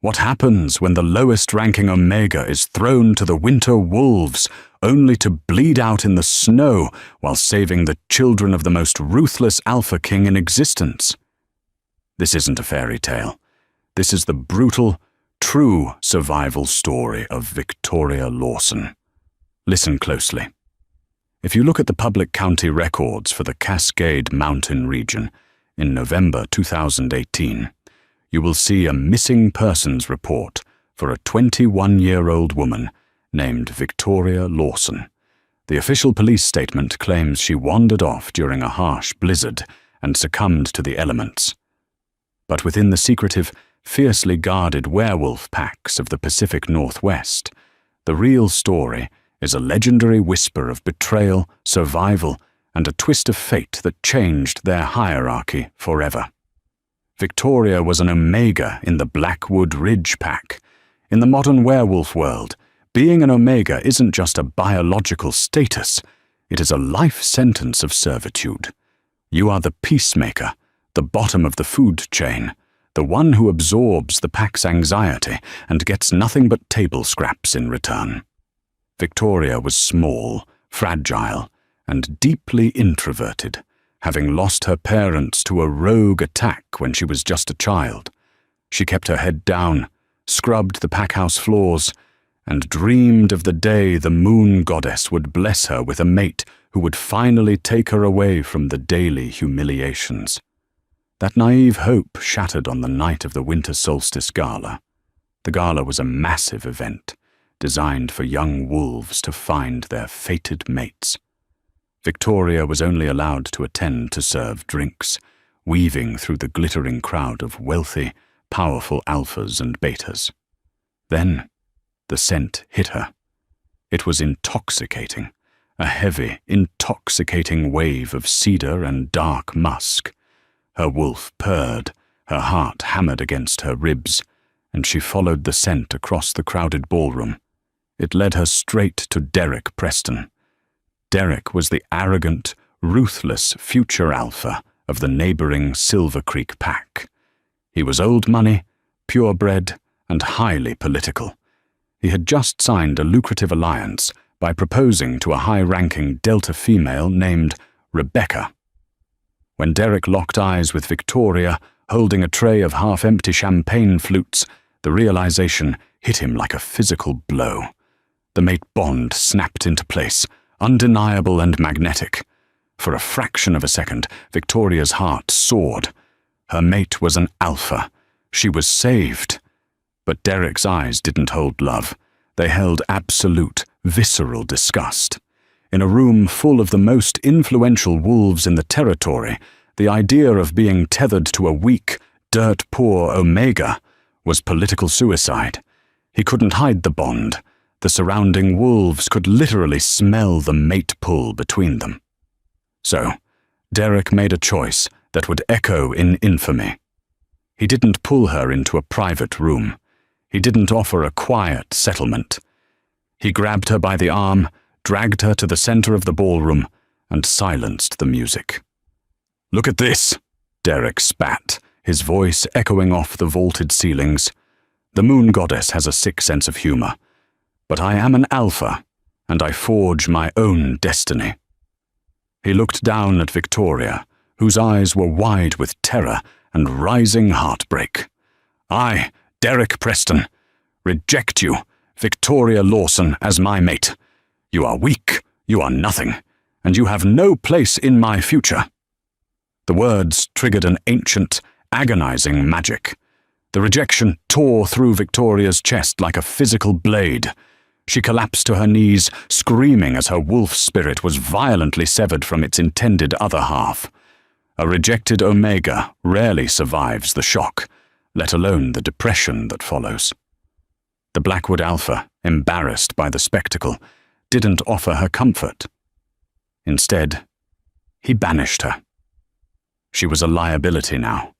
What happens when the lowest-ranking Omega is thrown to the winter wolves, only to bleed out in the snow while saving the children of the most ruthless Alpha King in existence? This isn't a fairy tale. This is the brutal, true survival story of Victoria Lawson. Listen closely. If you look at the public county records for the Cascade Mountain region in November 2018, you will see a missing persons report for a 21-year-old woman named Victoria Lawson. The official police statement claims she wandered off during a harsh blizzard and succumbed to the elements. But within the secretive, fiercely guarded werewolf packs of the Pacific Northwest, the real story is a legendary whisper of betrayal, survival, and a twist of fate that changed their hierarchy forever. Victoria was an Omega in the Blackwood Ridge Pack. In the modern werewolf world, being an Omega isn't just a biological status, it is a life sentence of servitude. You are the peacemaker, the bottom of the food chain, the one who absorbs the pack's anxiety and gets nothing but table scraps in return. Victoria was small, fragile, and deeply introverted, having lost her parents to a rogue attack when she was just a child. She kept her head down, scrubbed the packhouse floors, and dreamed of the day the moon goddess would bless her with a mate who would finally take her away from the daily humiliations. That naive hope shattered on the night of the Winter Solstice Gala. The gala was a massive event, designed for young wolves to find their fated mates. Victoria was only allowed to attend to serve drinks, weaving through the glittering crowd of wealthy, powerful alphas and betas. Then, the scent hit her. It was intoxicating, a heavy, intoxicating wave of cedar and dark musk. Her wolf purred, her heart hammered against her ribs, and she followed the scent across the crowded ballroom. It led her straight to Derek Preston. Derek was the arrogant, ruthless future alpha of the neighboring Silver Creek pack. He was old money, purebred, and highly political. He had just signed a lucrative alliance by proposing to a high-ranking Delta female named Rebecca. When Derek locked eyes with Victoria, holding a tray of half-empty champagne flutes, the realization hit him like a physical blow. The mate bond snapped into place, undeniable and magnetic. For a fraction of a second, Victoria's heart soared. Her mate was an alpha. She was saved. But Derek's eyes didn't hold love. They held absolute, visceral disgust. In a room full of the most influential wolves in the territory, the idea of being tethered to a weak, dirt-poor Omega was political suicide. He couldn't hide the bond. The surrounding wolves could literally smell the mate pull between them. So, Derek made a choice that would echo in infamy. He didn't pull her into a private room. He didn't offer a quiet settlement. He grabbed her by the arm, dragged her to the center of the ballroom, and silenced the music. "Look at this," Derek spat, his voice echoing off the vaulted ceilings. "The moon goddess has a sick sense of humor. But I am an alpha, and I forge my own destiny." He looked down at Victoria, whose eyes were wide with terror and rising heartbreak. "I, Derek Preston, reject you, Victoria Lawson, as my mate. You are weak, you are nothing, and you have no place in my future." The words triggered an ancient, agonizing magic. The rejection tore through Victoria's chest like a physical blade. She collapsed to her knees, screaming as her wolf spirit was violently severed from its intended other half. A rejected Omega rarely survives the shock, let alone the depression that follows. The Blackwood Alpha, embarrassed by the spectacle, didn't offer her comfort. Instead, he banished her. She was a liability now,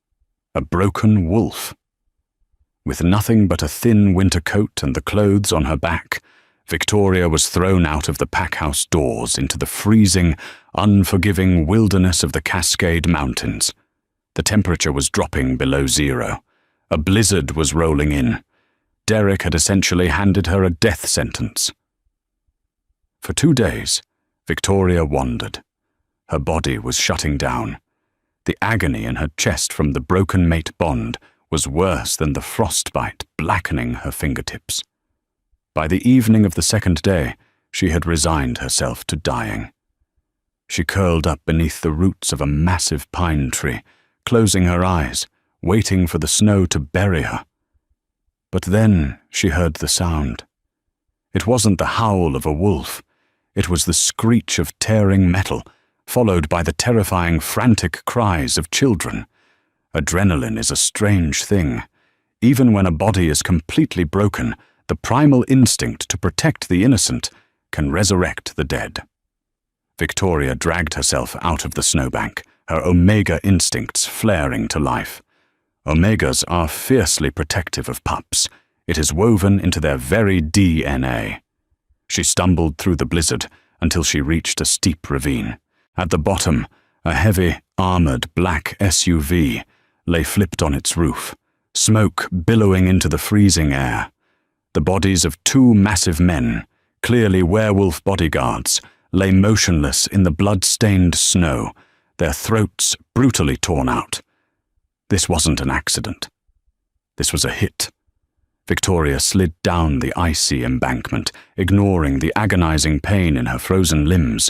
a broken wolf. With nothing but a thin winter coat and the clothes on her back, Victoria was thrown out of the packhouse doors into the freezing, unforgiving wilderness of the Cascade Mountains. The temperature was dropping below zero. A blizzard was rolling in, Derek had essentially handed her a death sentence. For 2 days, Victoria wandered. Her body was shutting down. The agony in her chest from the broken mate bond was worse than the frostbite blackening her fingertips. By the evening of the 2nd day, she had resigned herself to dying. She curled up beneath the roots of a massive pine tree, closing her eyes, waiting for the snow to bury her. But then she heard the sound. It wasn't the howl of a wolf. It was the screech of tearing metal, followed by the terrifying, frantic cries of children. Adrenaline is a strange thing. Even when a body is completely broken, the primal instinct to protect the innocent can resurrect the dead. Victoria dragged herself out of the snowbank, her Omega instincts flaring to life. Omegas are fiercely protective of pups. It is woven into their very DNA. She stumbled through the blizzard until she reached a steep ravine. At the bottom, a heavy, armored black SUV lay flipped on its roof, smoke billowing into the freezing air. The bodies of 2 massive men, clearly werewolf bodyguards, lay motionless in the blood-stained snow, their throats brutally torn out. This wasn't an accident. This was a hit. Victoria slid down the icy embankment, ignoring the agonizing pain in her frozen limbs.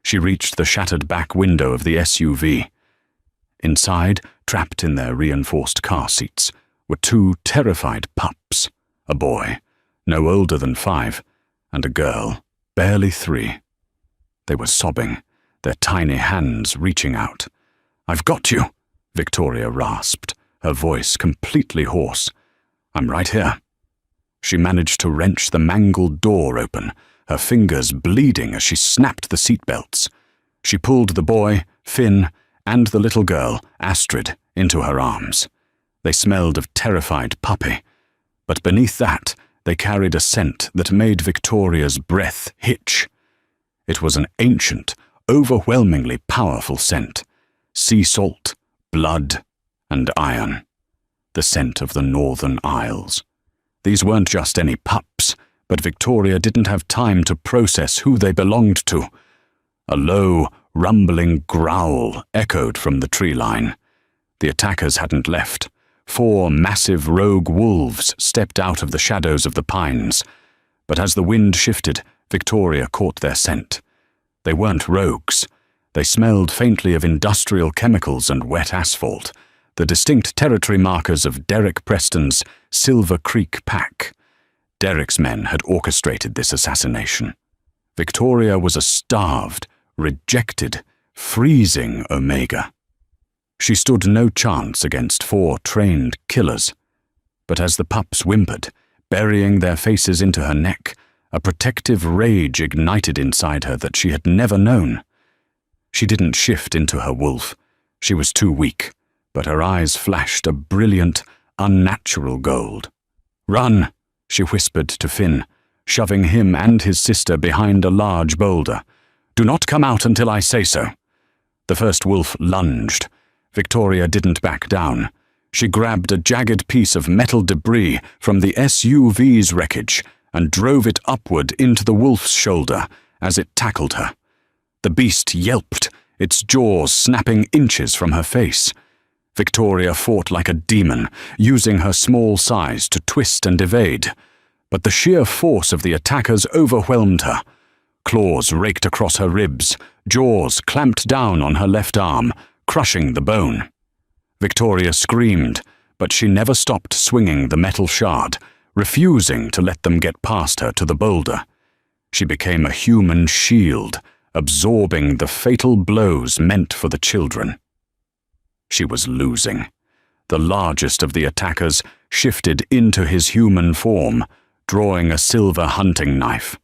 She reached the shattered back window of the SUV. Inside, trapped in their reinforced car seats, were 2 terrified pups, a boy, no older than 5, and a girl, barely 3. They were sobbing, their tiny hands reaching out. "I've got you," Victoria rasped, her voice completely hoarse. "I'm right here." She managed to wrench the mangled door open, her fingers bleeding as she snapped the seatbelts. She pulled the boy, Finn, and the little girl, Astrid, into her arms. They smelled of terrified puppy, but beneath that, they carried a scent that made Victoria's breath hitch. It was an ancient, overwhelmingly powerful scent. Sea salt, blood, and iron. The scent of the Northern Isles. These weren't just any pups, but Victoria didn't have time to process who they belonged to. A low, rumbling growl echoed from the tree line. The attackers hadn't left. 4 massive rogue wolves stepped out of the shadows of the pines. But as the wind shifted, Victoria caught their scent. They weren't rogues. They smelled faintly of industrial chemicals and wet asphalt, the distinct territory markers of Derek Preston's Silver Creek pack. Derek's men had orchestrated this assassination. Victoria was a starved, rejected, freezing Omega. She stood no chance against 4 trained killers. But as the pups whimpered, burying their faces into her neck, a protective rage ignited inside her that she had never known. She didn't shift into her wolf. She was too weak, but her eyes flashed a brilliant, unnatural gold. "Run," she whispered to Finn, shoving him and his sister behind a large boulder. "Do not come out until I say so." The first wolf lunged. Victoria didn't back down. She grabbed a jagged piece of metal debris from the SUV's wreckage and drove it upward into the wolf's shoulder as it tackled her. The beast yelped, its jaws snapping inches from her face. Victoria fought like a demon, using her small size to twist and evade. But the sheer force of the attackers overwhelmed her. Claws raked across her ribs, jaws clamped down on her left arm, crushing the bone. Victoria screamed, but she never stopped swinging the metal shard, refusing to let them get past her to the boulder. She became a human shield, absorbing the fatal blows meant for the children. She was losing. The largest of the attackers shifted into his human form, drawing a silver hunting knife.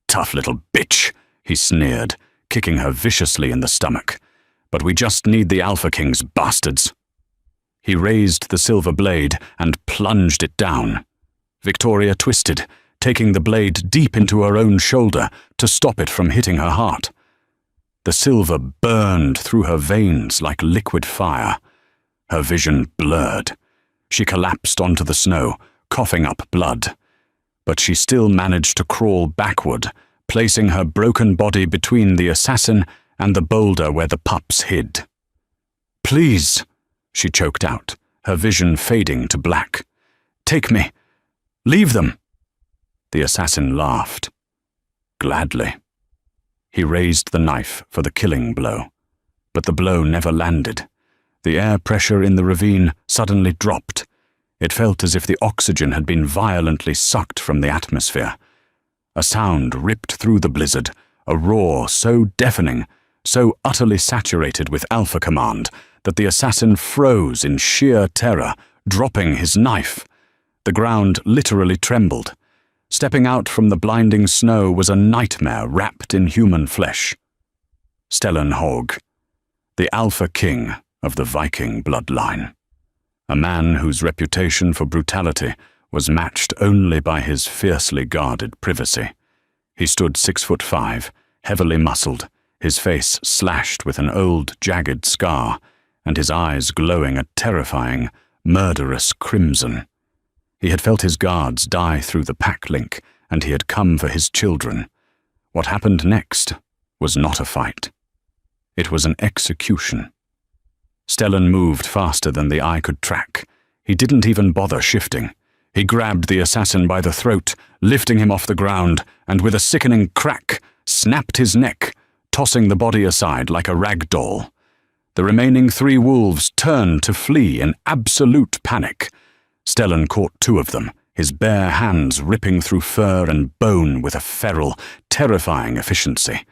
"Tough little bitch," he sneered, kicking her viciously in the stomach. "But we just need the Alpha King's bastards." He raised the silver blade and plunged it down. Victoria twisted, taking the blade deep into her own shoulder to stop it from hitting her heart. The silver burned through her veins like liquid fire. Her vision blurred. She collapsed onto the snow, coughing up blood. But she still managed to crawl backward, placing her broken body between the assassin and the boulder where the pups hid. "Please," she choked out, her vision fading to black. "Take me. Leave them." The assassin laughed. "Gladly." He raised the knife for the killing blow, but the blow never landed. The air pressure in the ravine suddenly dropped. It felt as if the oxygen had been violently sucked from the atmosphere. A sound ripped through the blizzard, a roar so deafening, so utterly saturated with Alpha Command, that the assassin froze in sheer terror, dropping his knife. The ground literally trembled. Stepping out from the blinding snow was a nightmare wrapped in human flesh. Stellan Hogg, the Alpha King of the Viking bloodline. A man whose reputation for brutality was matched only by his fiercely guarded privacy. He stood 6'5", heavily muscled, his face slashed with an old, jagged scar, and his eyes glowing a terrifying, murderous crimson. He had felt his guards die through the pack link, and he had come for his children. What happened next was not a fight. It was an execution. Stellan moved faster than the eye could track. He didn't even bother shifting. He grabbed the assassin by the throat, lifting him off the ground, and with a sickening crack, snapped his neck, tossing the body aside like a rag doll. The remaining 3 wolves turned to flee in absolute panic. Stellan caught 2 of them, his bare hands ripping through fur and bone with a feral, terrifying efficiency.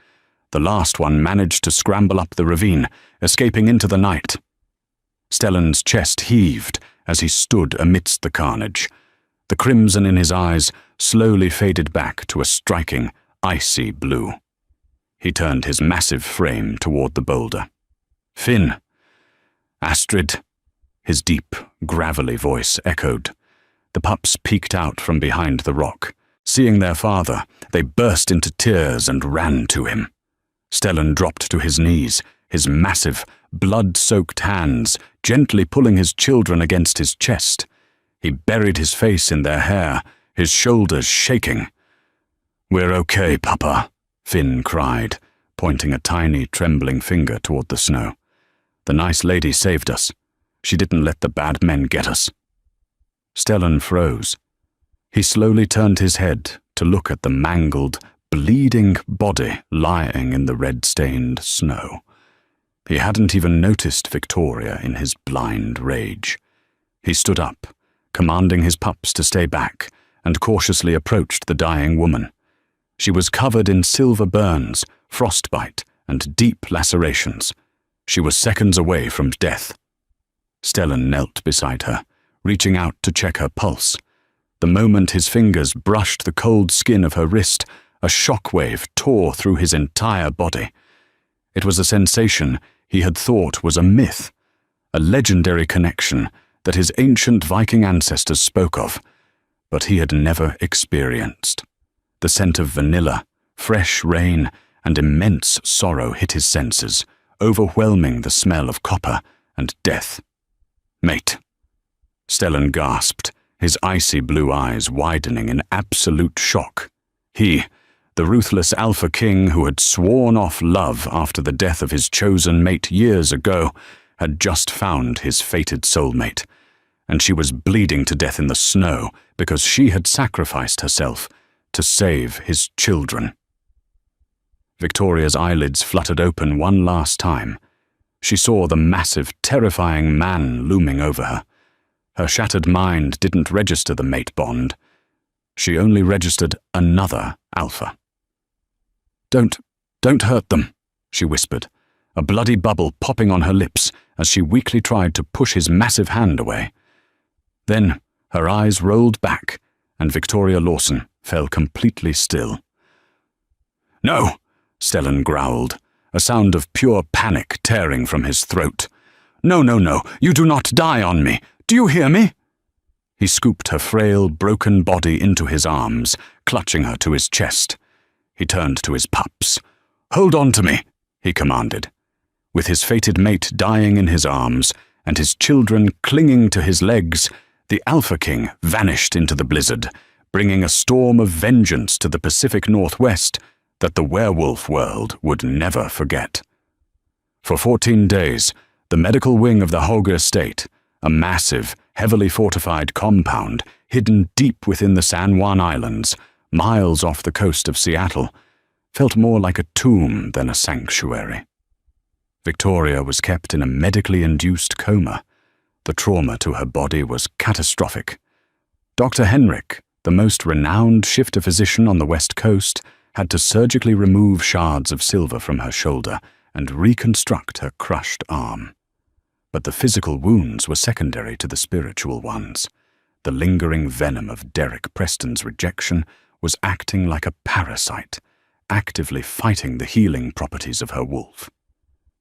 The last one managed to scramble up the ravine, escaping into the night. Stellan's chest heaved as he stood amidst the carnage. The crimson in his eyes slowly faded back to a striking, icy blue. He turned his massive frame toward the boulder. "Finn! Astrid!" His deep, gravelly voice echoed. The pups peeked out from behind the rock. Seeing their father, they burst into tears and ran to him. Stellan dropped to his knees, his massive, blood-soaked hands gently pulling his children against his chest. He buried his face in their hair, his shoulders shaking. "We're okay, Papa," Finn cried, pointing a tiny, trembling finger toward the snow. "The nice lady saved us. She didn't let the bad men get us." Stellan froze. He slowly turned his head to look at the mangled, bleeding body lying in the red-stained snow. He hadn't even noticed Victoria in his blind rage. He stood up, commanding his pups to stay back, and cautiously approached the dying woman. She was covered in silver burns, frostbite, and deep lacerations. She was seconds away from death. Stellan knelt beside her, reaching out to check her pulse. The moment his fingers brushed the cold skin of her wrist, a shockwave tore through his entire body. It was a sensation he had thought was a myth, a legendary connection that his ancient Viking ancestors spoke of, but he had never experienced. The scent of vanilla, fresh rain, and immense sorrow hit his senses, overwhelming the smell of copper and death. "Mate," Stellan gasped, his icy blue eyes widening in absolute shock. He, the ruthless Alpha King who had sworn off love after the death of his chosen mate years ago, had just found his fated soulmate, and she was bleeding to death in the snow because she had sacrificed herself to save his children. Victoria's eyelids fluttered open one last time. She saw the massive, terrifying man looming over her. Her shattered mind didn't register the mate bond. She only registered another Alpha. Don't hurt them," she whispered, a bloody bubble popping on her lips as she weakly tried to push his massive hand away. Then her eyes rolled back, and Victoria Lawson fell completely still. "No," Stellan growled, a sound of pure panic tearing from his throat. "No, no, no, you do not die on me. Do you hear me?" He scooped her frail, broken body into his arms, clutching her to his chest. He turned to his pups. "Hold on to me," he commanded. With his fated mate dying in his arms, and his children clinging to his legs, The Alpha King vanished into the blizzard, bringing a storm of vengeance to the Pacific Northwest that the werewolf world would never forget. For 14 days, the medical wing of the Hoge estate, a massive, heavily fortified compound hidden deep within the San Juan Islands, miles off the coast of Seattle, felt more like a tomb than a sanctuary. Victoria was kept in a medically induced coma. The trauma to her body was catastrophic. Dr. Henrik, the most renowned shifter physician on the West Coast, had to surgically remove shards of silver from her shoulder and reconstruct her crushed arm. But the physical wounds were secondary to the spiritual ones. The lingering venom of Derek Preston's rejection was acting like a parasite, actively fighting the healing properties of her wolf.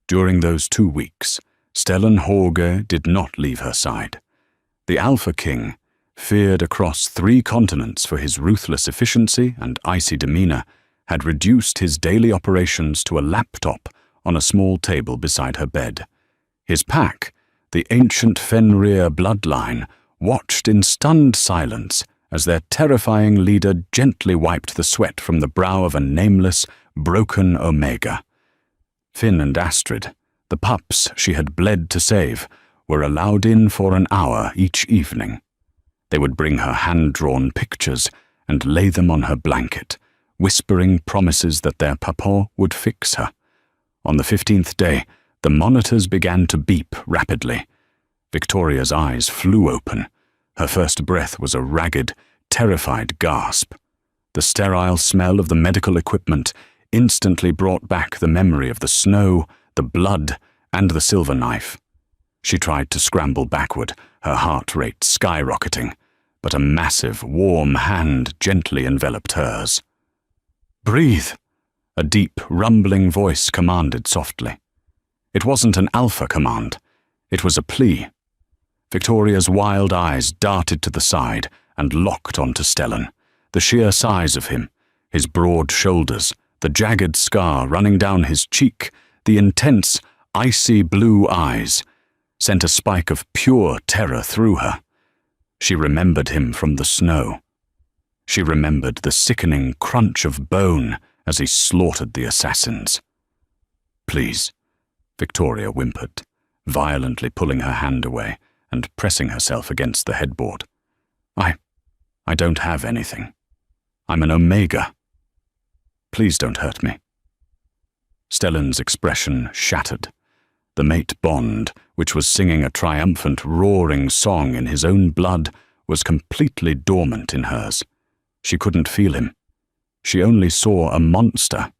During those 2 weeks, Stellan Horge did not leave her side. The Alpha King, feared across 3 continents for his ruthless efficiency and icy demeanor, had reduced his daily operations to a laptop on a small table beside her bed. His pack, the ancient Fenrir bloodline, watched in stunned silence as their terrifying leader gently wiped the sweat from the brow of a nameless, broken Omega. Finn and Astrid, the pups she had bled to save, were allowed in for an hour each evening. They would bring her hand-drawn pictures and lay them on her blanket, whispering promises that their papa would fix her. On the 15th day, the monitors began to beep rapidly. Victoria's eyes flew open. Her first breath was a ragged, terrified gasp. The sterile smell of the medical equipment instantly brought back the memory of the snow, the blood, and the silver knife. She tried to scramble backward, her heart rate skyrocketing, but a massive, warm hand gently enveloped hers. "Breathe," a deep, rumbling voice commanded softly. It wasn't an alpha command. It was a plea. Victoria's wild eyes darted to the side and locked onto Stellan. The sheer size of him, his broad shoulders, the jagged scar running down his cheek, the intense, icy blue eyes, sent a spike of pure terror through her. She remembered him from the snow. She remembered the sickening crunch of bone as he slaughtered the assassins. "Please," Victoria whimpered, violently pulling her hand away and pressing herself against the headboard. I don't have anything. I'm an Omega. Please don't hurt me." Stellan's expression shattered. The mate bond, which was singing a triumphant, roaring song in his own blood, was completely dormant in hers. She couldn't feel him. She only saw a monster.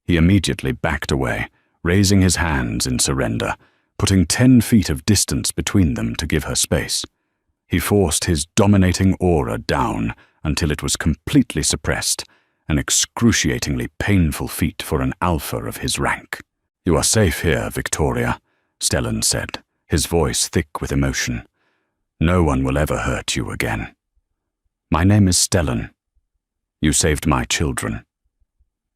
He immediately backed away, raising his hands in surrender, putting 10 feet of distance between them to give her space. He forced his dominating aura down until it was completely suppressed, an excruciatingly painful feat for an alpha of his rank. "You are safe here, Victoria," Stellan said, his voice thick with emotion. "No one will ever hurt you again. My name is Stellan. You saved my children."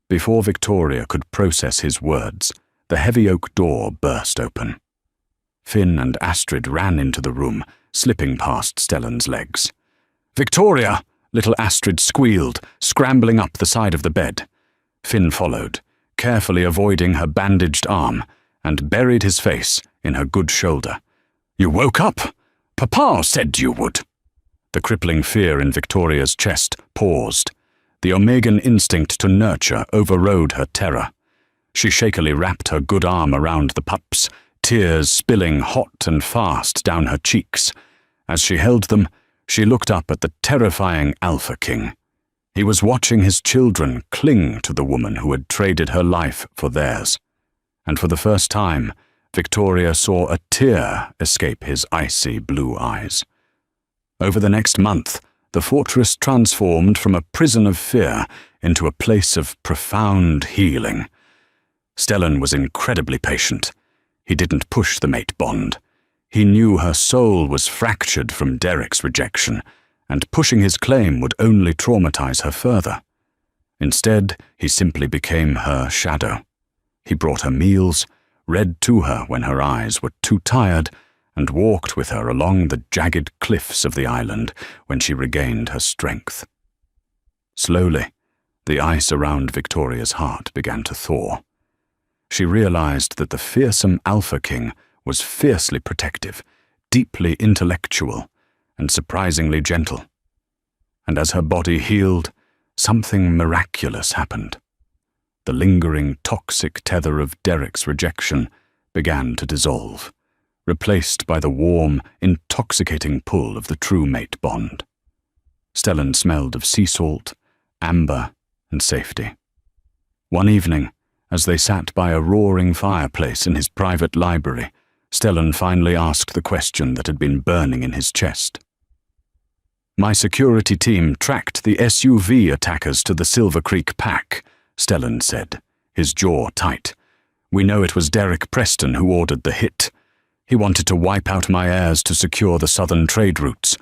Before Victoria could process his words, the heavy oak door burst open. Finn and Astrid ran into the room, slipping past Stellan's legs. "Victoria!" little Astrid squealed, scrambling up the side of the bed. Finn followed, carefully avoiding her bandaged arm, and buried his face in her good shoulder. "You woke up! Papa said you would." The crippling fear in Victoria's chest paused. The Omegan instinct to nurture overrode her terror. She shakily wrapped her good arm around the pups, tears spilling hot and fast down her cheeks. As she held them, she looked up at the terrifying Alpha King. He was watching his children cling to the woman who had traded her life for theirs. And for the first time, Victoria saw a tear escape his icy blue eyes. Over the next month, the fortress transformed from a prison of fear into a place of profound healing. Stellan was incredibly patient. He didn't push the mate bond. He knew her soul was fractured from Derek's rejection, and pushing his claim would only traumatize her further. Instead, he simply became her shadow. He brought her meals, read to her when her eyes were too tired, and walked with her along the jagged cliffs of the island when she regained her strength. Slowly, the ice around Victoria's heart began to thaw. She realized that the fearsome Alpha King was fiercely protective, deeply intellectual, and surprisingly gentle. And as her body healed, something miraculous happened. The lingering toxic tether of Derek's rejection began to dissolve, replaced by the warm, intoxicating pull of the true mate bond. Stellan smelled of sea salt, amber, and safety. One evening, as they sat by a roaring fireplace in his private library, Stellan finally asked the question that had been burning in his chest. "My security team tracked the SUV attackers to the Silver Creek Pack," Stellan said, his jaw tight. "We know it was Derek Preston who ordered the hit. He wanted to wipe out my heirs to secure the southern trade routes.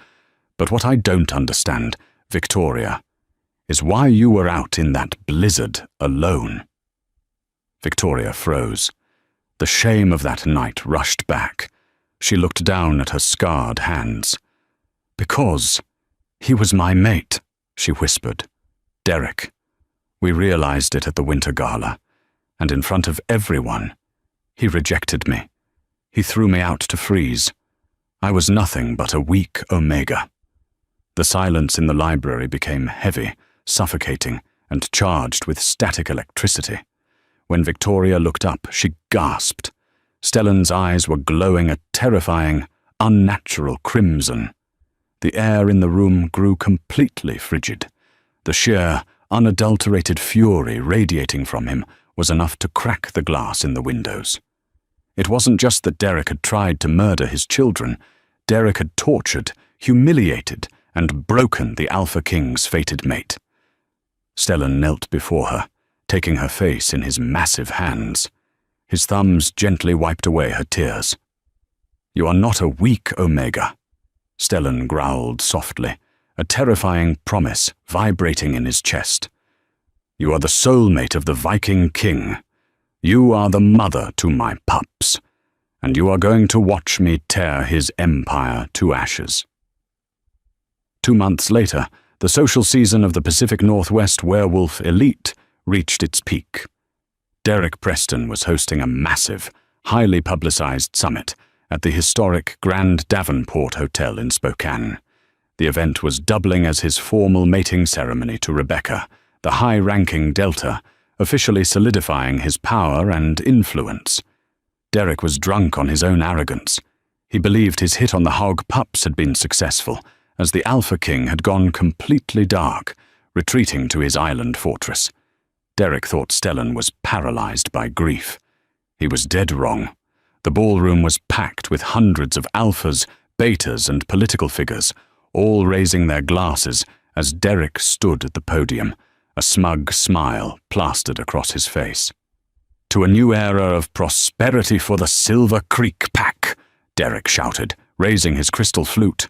But what I don't understand, Victoria, is why you were out in that blizzard alone." Victoria froze. The shame of that night rushed back. She looked down at her scarred hands. "Because he was my mate," she whispered. "Derek. We realized it at the winter gala, and in front of everyone, he rejected me. He threw me out to freeze. I was nothing but a weak Omega." The silence in the library became heavy, suffocating, and charged with static electricity. When Victoria looked up, she gasped. Stellan's eyes were glowing a terrifying, unnatural crimson. The air in the room grew completely frigid. The sheer, unadulterated fury radiating from him was enough to crack the glass in the windows. It wasn't just that Derek had tried to murder his children. Derek had tortured, humiliated, and broken the Alpha King's fated mate. Stellan knelt before her, taking her face in his massive hands. His thumbs gently wiped away her tears. "You are not a weak Omega," Stellan growled softly, a terrifying promise vibrating in his chest. "You are the soulmate of the Viking king. You are the mother to my pups, and you are going to watch me tear his empire to ashes." 2 months later, the social season of the Pacific Northwest Werewolf Elite reached its peak. Derek Preston was hosting a massive, highly publicized summit at the historic Grand Davenport Hotel in Spokane. The event was doubling as his formal mating ceremony to Rebecca, the high-ranking Delta, officially solidifying his power and influence. Derek was drunk on his own arrogance. He believed his hit on the hog Pups had been successful, as the Alpha King had gone completely dark, retreating to his island fortress. Derek thought Stellan was paralyzed by grief. He was dead wrong. The ballroom was packed with hundreds of alphas, betas, and political figures, all raising their glasses as Derek stood at the podium, a smug smile plastered across his face. "To a new era of prosperity for the Silver Creek Pack," Derek shouted, raising his crystal flute.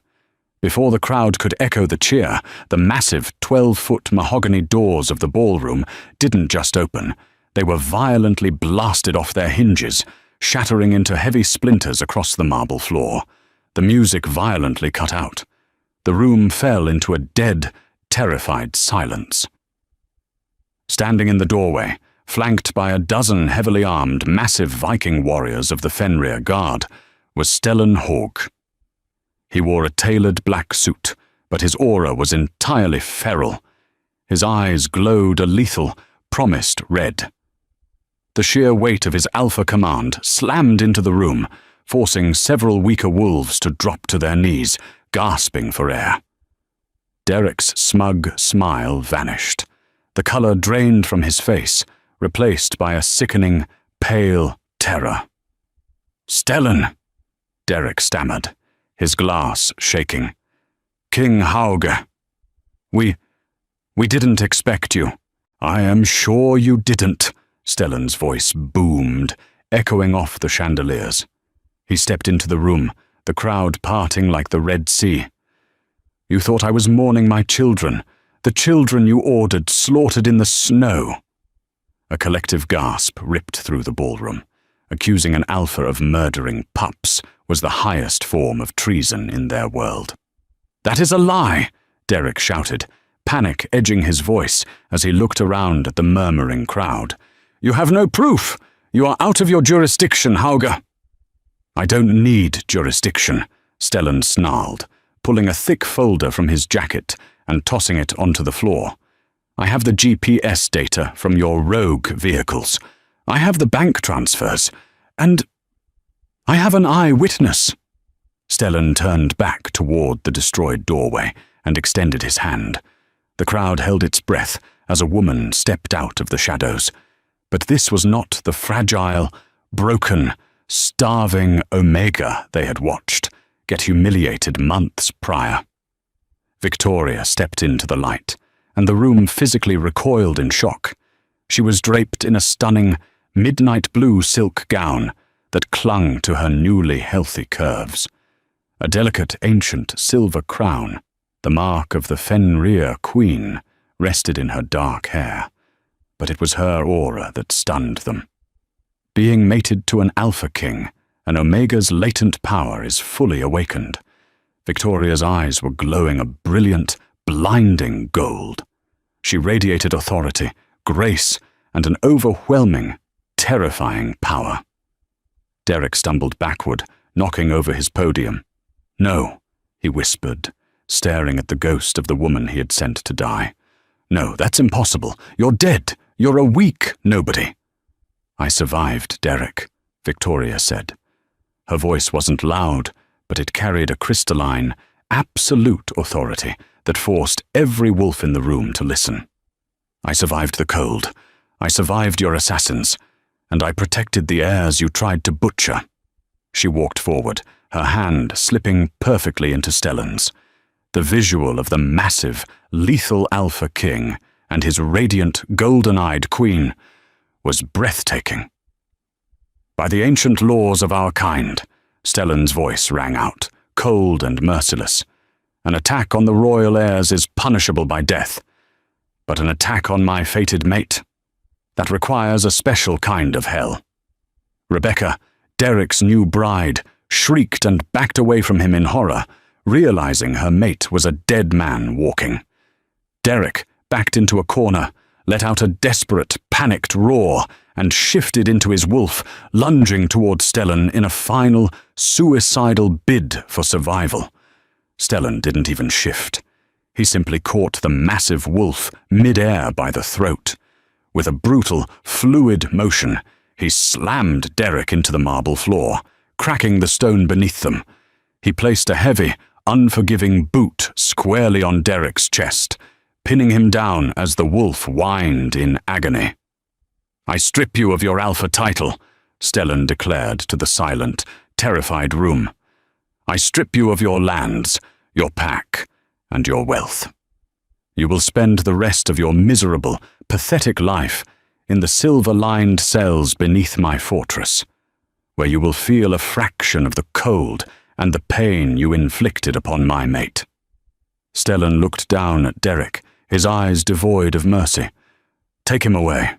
Before the crowd could echo the cheer, the massive 12-foot mahogany doors of the ballroom didn't just open. They were violently blasted off their hinges, shattering into heavy splinters across the marble floor. The music violently cut out. The room fell into a dead, terrified silence. Standing in the doorway, flanked by a dozen heavily armed, massive Viking warriors of the Fenrir Guard, was Stellan Hogg. He wore a tailored black suit, but his aura was entirely feral. His eyes glowed a lethal, promised red. The sheer weight of his alpha command slammed into the room, forcing several weaker wolves to drop to their knees, gasping for air. Derek's smug smile vanished. The color drained from his face, replaced by a sickening, pale terror. "Stellan," Derek stammered, his glass shaking. "King Hauge, we didn't expect you." "I am sure you didn't," Stellan's voice boomed, echoing off the chandeliers. He stepped into the room, the crowd parting like the Red Sea. "You thought I was mourning my children, the children you ordered slaughtered in the snow." A collective gasp ripped through the ballroom. Accusing an alpha of murdering pups was the highest form of treason in their world. "That is a lie!" Derek shouted, panic edging his voice as he looked around at the murmuring crowd. "You have no proof! You are out of your jurisdiction, Hauger!" "I don't need jurisdiction," Stellan snarled, pulling a thick folder from his jacket and tossing it onto the floor. "I have the GPS data from your rogue vehicles. I have the bank transfers, and I have an eyewitness." Stellan turned back toward the destroyed doorway and extended his hand. The crowd held its breath as a woman stepped out of the shadows. But this was not the fragile, broken, starving Omega they had watched get humiliated months prior. Victoria stepped into the light, and the room physically recoiled in shock. She was draped in a stunning, midnight blue silk gown that clung to her newly healthy curves. A delicate ancient silver crown, the mark of the Fenrir queen, rested in her dark hair, but it was her aura that stunned them. Being mated to an Alpha King, an Omega's latent power is fully awakened. Victoria's eyes were glowing a brilliant, blinding gold. She radiated authority, grace, and an overwhelming, terrifying power. Derek stumbled backward, knocking over his podium. "No," he whispered, staring at the ghost of the woman he had sent to die. "No, that's impossible. You're dead. You're a weak nobody." "I survived, Derek," Victoria said. Her voice wasn't loud, but it carried a crystalline, absolute authority that forced every wolf in the room to listen. "I survived the cold. I survived your assassins, and I protected the heirs you tried to butcher." She walked forward, her hand slipping perfectly into Stellan's. The visual of the massive, lethal Alpha King and his radiant, golden-eyed queen was breathtaking. "By the ancient laws of our kind," Stellan's voice rang out, cold and merciless, "an attack on the royal heirs is punishable by death. But an attack on my fated mate, that requires a special kind of hell." Rebecca, Derek's new bride, shrieked and backed away from him in horror, realizing her mate was a dead man walking. Derek backed into a corner, let out a desperate, panicked roar, and shifted into his wolf, lunging toward Stellan in a final, suicidal bid for survival. Stellan didn't even shift. He simply caught the massive wolf mid-air by the throat. With a brutal, fluid motion, he slammed Derek into the marble floor, cracking the stone beneath them. He placed a heavy, unforgiving boot squarely on Derek's chest, pinning him down as the wolf whined in agony. "I strip you of your alpha title," Stellan declared to the silent, terrified room. "I strip you of your lands, your pack, and your wealth. You will spend the rest of your miserable, pathetic life in the silver-lined cells beneath my fortress, where you will feel a fraction of the cold and the pain you inflicted upon my mate." Stellan looked down at Derek, his eyes devoid of mercy. "Take him away."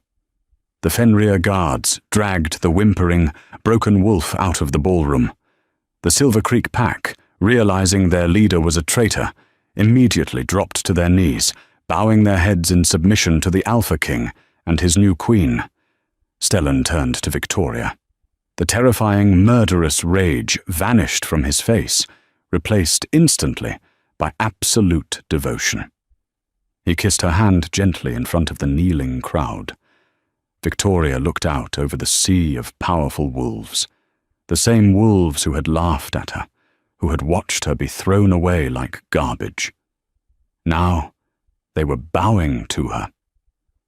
The Fenrir guards dragged the whimpering, broken wolf out of the ballroom. The Silver Creek pack, realizing their leader was a traitor, immediately dropped to their knees, bowing their heads in submission to the Alpha King and his new queen. Stellan turned to Victoria. The terrifying, murderous rage vanished from his face, replaced instantly by absolute devotion. He kissed her hand gently in front of the kneeling crowd. Victoria looked out over the sea of powerful wolves, the same wolves who had laughed at her, who had watched her be thrown away like garbage. Now, they were bowing to her.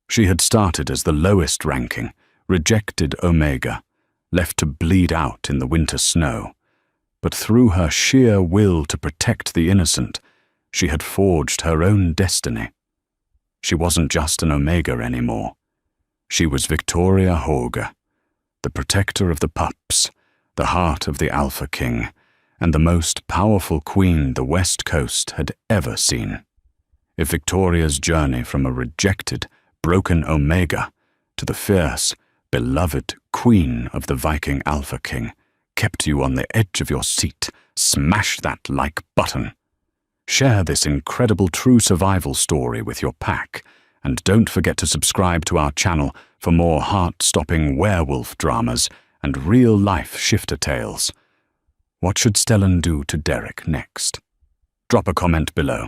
She had started as the lowest ranking, rejected Omega, left to bleed out in the winter snow. But through her sheer will to protect the innocent, she had forged her own destiny. She wasn't just an Omega anymore. She was Victoria Hauger, the protector of the Pups, the heart of the Alpha King, and the most powerful queen the West Coast had ever seen. If Victoria's journey from a rejected, broken Omega to the fierce, beloved queen of the Viking Alpha King, kept you on the edge of your seat. Smash that like button. Share this incredible true survival story with your pack, and don't forget to subscribe to our channel for more heart-stopping werewolf dramas and real-life shifter tales. What should Stellan do to Derek next? Drop a comment below.